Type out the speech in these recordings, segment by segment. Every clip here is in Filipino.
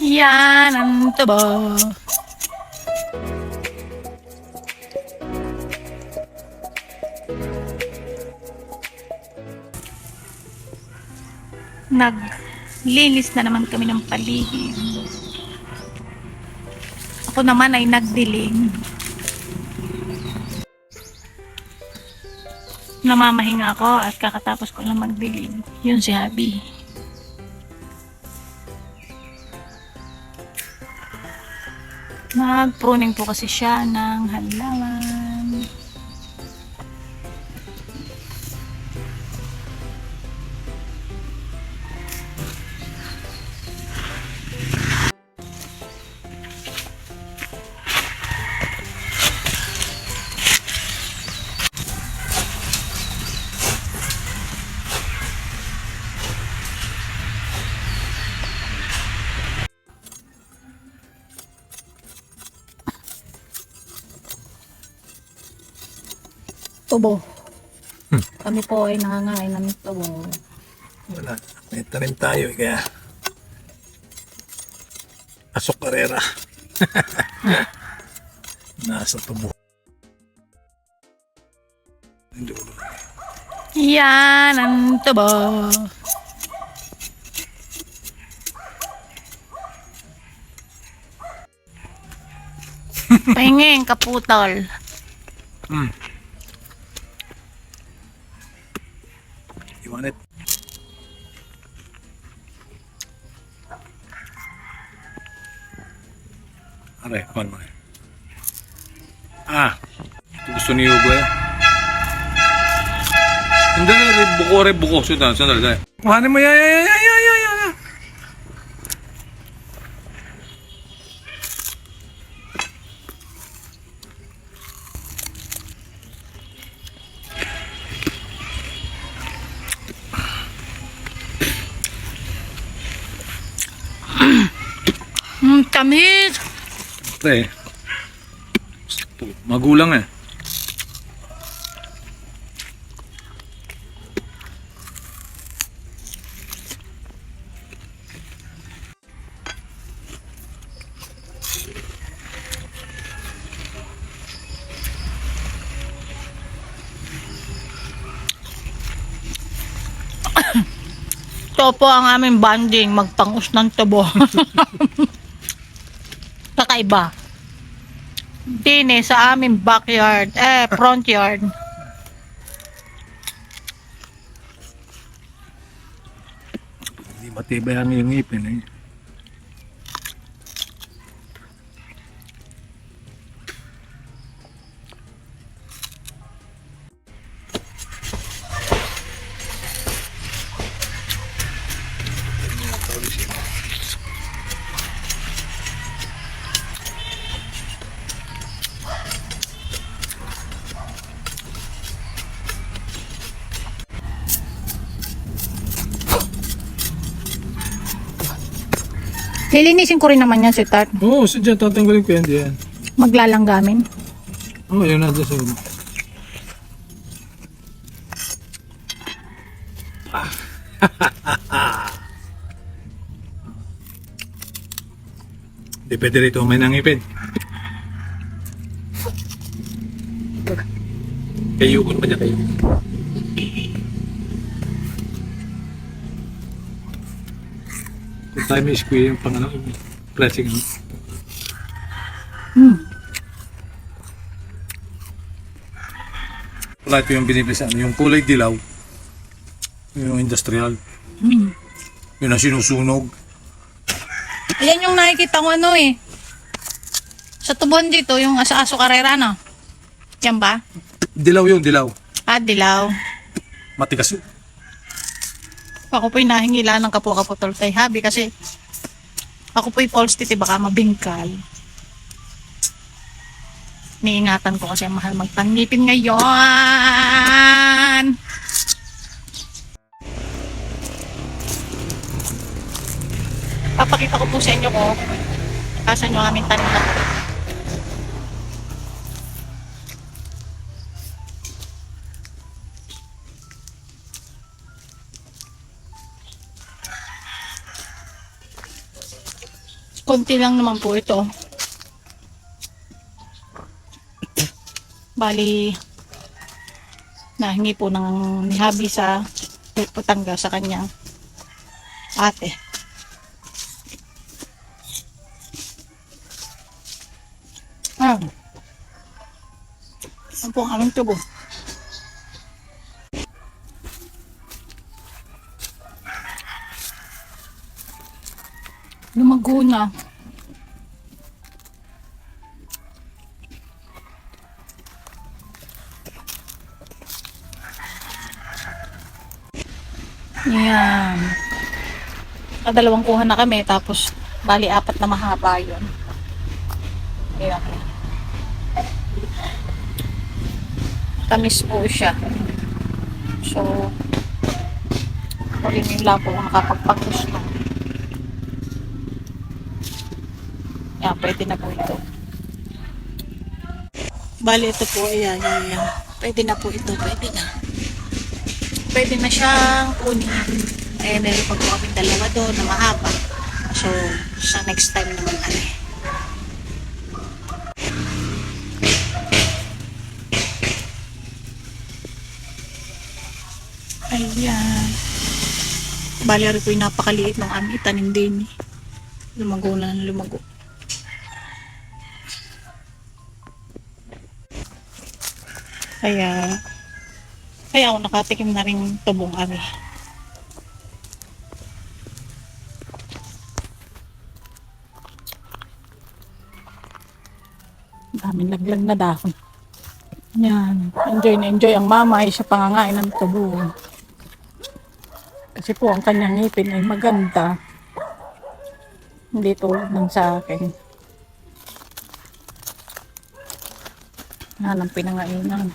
Yan ang taba. Naglinis na naman kami ng paligid. Ako naman ay nagdilim. Namamahinga ako at kakatapos ko lang magdilim. Yun si Habi. Nag-pruning po kasi siya ng halaman. Tubo. Kami po ay nangangain ng tubo. Wala. May tanim tayo kaya asok karera. Nasa tubo. Yan ang tubo. Pahingin, kaputol. You want it? Aray, kuhan mo. Gusto ni Hugo eh. Hindi, buko. Sandali. Kuhanin mo, ya. Tamis. Pre, magulang eh. Ito po ang aming bonding, magpangus ng tubo. Kakaiba. Dini sa aming backyard, front yard. Hindi matibay ang iyong ngipin eh. Lilinisin ko rin naman yan si Tart. Oo, sadya tatanggalin ko yan diyan. Maglalanggamin. Oo, yun na dyan sa ulo. Hindi pwede rito may nangipin. Kayukon pa dyan kayo. Kung tayo may square yung pressing. Wala ito yung binibilisan. Yung kulay dilaw, yung industrial. Yun ang sinusunog. Ayan yung nakikita ko sa tubon dito, yung asa-aso karera, no? Yan ba? Dilaw yung dilaw. Dilaw. Matigas yun. Ako po'y nahingila ng kapwa-kaputol kay Habi kasi ako po'y false titi, baka mabingkal. Niingatan ko kasi mahal magtangipin ngayon. Papakita ko po sa inyo ko kasan yung aming tanim na ito. Konti lang naman po ito. Bali, nahingi po ng ni Habi sa Patangas sa kanyang ate. Ah. Yan po ang aming tubo. Lumago na. Yan. Dalawang kuha na kami, tapos bali 4 na mahaba yun. Ayan. Tamis po siya. So, huling yung lang po nakapagpagusto. Yan, pwede na po ito. Bali, ito po, ayan. Pwede na po ito, pwede na. Pwede na siyang kunin. Eh, meron pa po kami dalawa doon na mahaba. So, sa next time naman kami. Ayan. Bali, rin po yung napakaliit ng aming itanim din. Lumago na ng lumago. Kaya ako nakatikim na rin tubong ari. Daming laglag na dahon. Yan. Enjoy na enjoy ang mama ay sa pangangain ng tubo. Kasi po ang kanyang ngipin ay maganda. Hindi tulad ng sa akin. Yan ang pinangainan.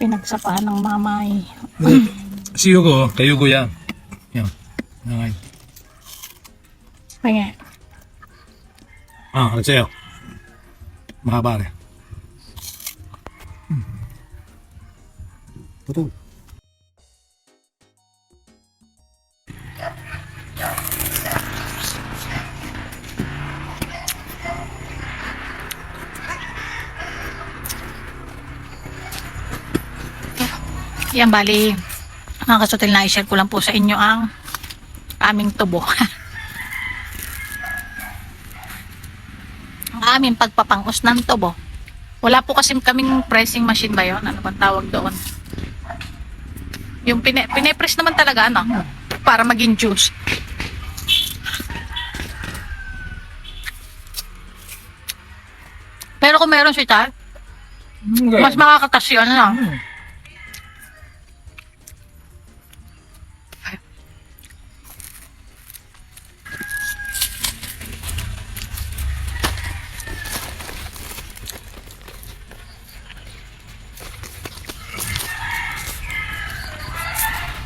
Pinagsapahan ng mamay. Si Yugo, kay Yugo yan. Yan. Okay. Penge. Ano sa'yo? Mahaba rin. Putol. Yan, bali, mga kasutil, na i-share ko lang po sa inyo ang aming tubo. Ang aming pagpapangos ng tubo. Wala po kasi kaming pressing machine ba yun? Ano bang tawag doon? Yung pine-press naman talaga, ano? Para maging juice. Pero kung meron si Char, mas makakatas yun, ano?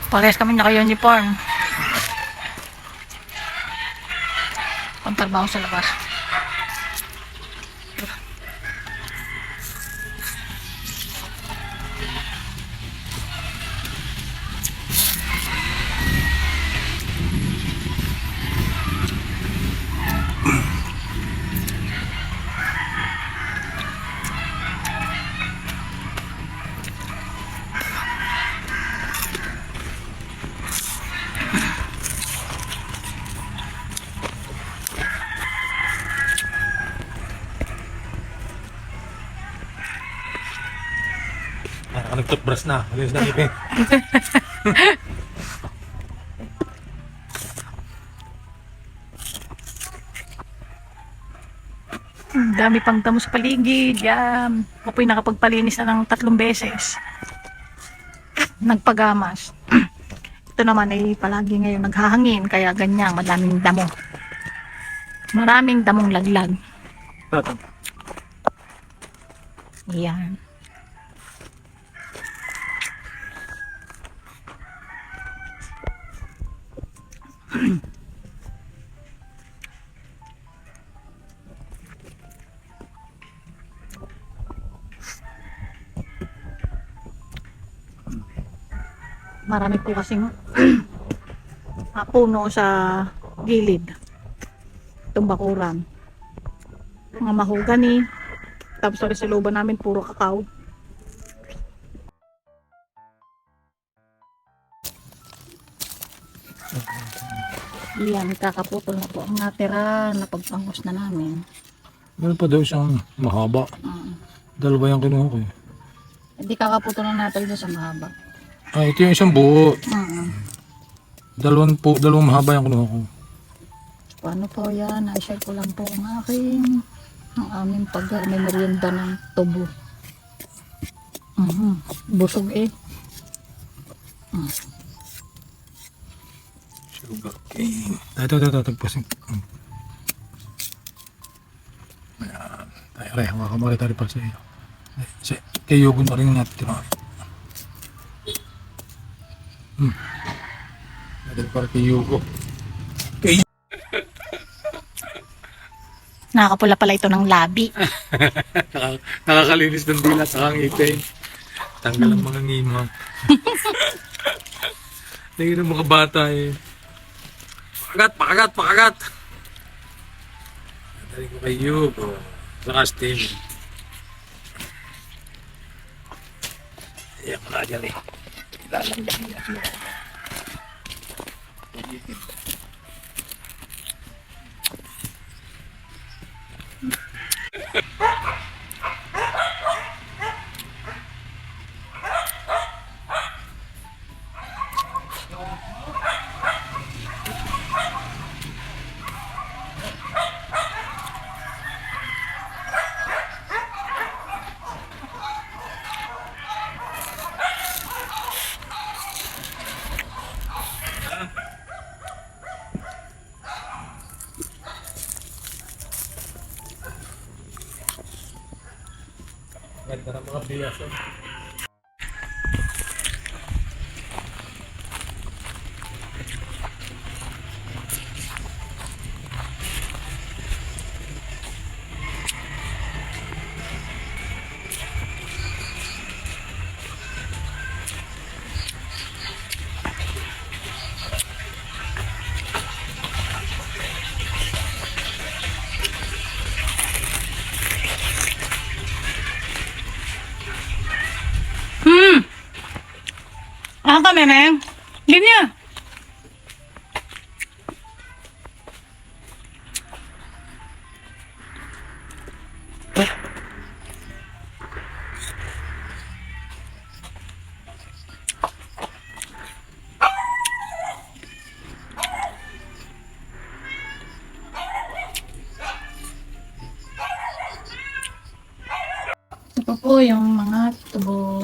Parehas kami naka-uniform. Pangtrabaho sa labas. Nag-toothbrush na. Alis na ngipin. Dami pang damo sa paligid. Yan. Ako po'y nakapagpalinis na ng 3 beses. Nagpagamas. Ito naman ay palagi ngayon naghahangin. Kaya ganyan, madaming damo. Maraming damong laglag. Yan. Marami po kasing puno sa gilid. itong bakuran. Mga mahogani. Tapos sa looban namin puro kakao. Yan, kakaputol na po ang natira na pagpangos na namin. Meron pa daw siyang mahaba. Dalawa yung kinuha ko eh. Hindi kakaputol na natin doon sa mahaba. Ah, ito yung isang buo. Uh-uh. Dalawang mahaba yung kinuha ko. Paano po yan? Na-share ko lang po ang aming may merienda ng tubo. Busog eh. Sugar cane. Ito, tagpasin. Ayan. Tayo rin, makakamali tayo pa sa iyo. Kay Yogo na rin natin. Natin para kay Yogo. Nakakapula pala ito ng labi. Nakakalinis ng dila sa ngipin. Tanggal ang mga ngima. Tingin ng mga bata eh. Pakagat! Dali ko kay Yogo. Sa casting. Iyak na dyan eh. Ilalang niya. Ganda ng mga bilas. Ano kami, Meng? Linya! Ito po yung mga tubo.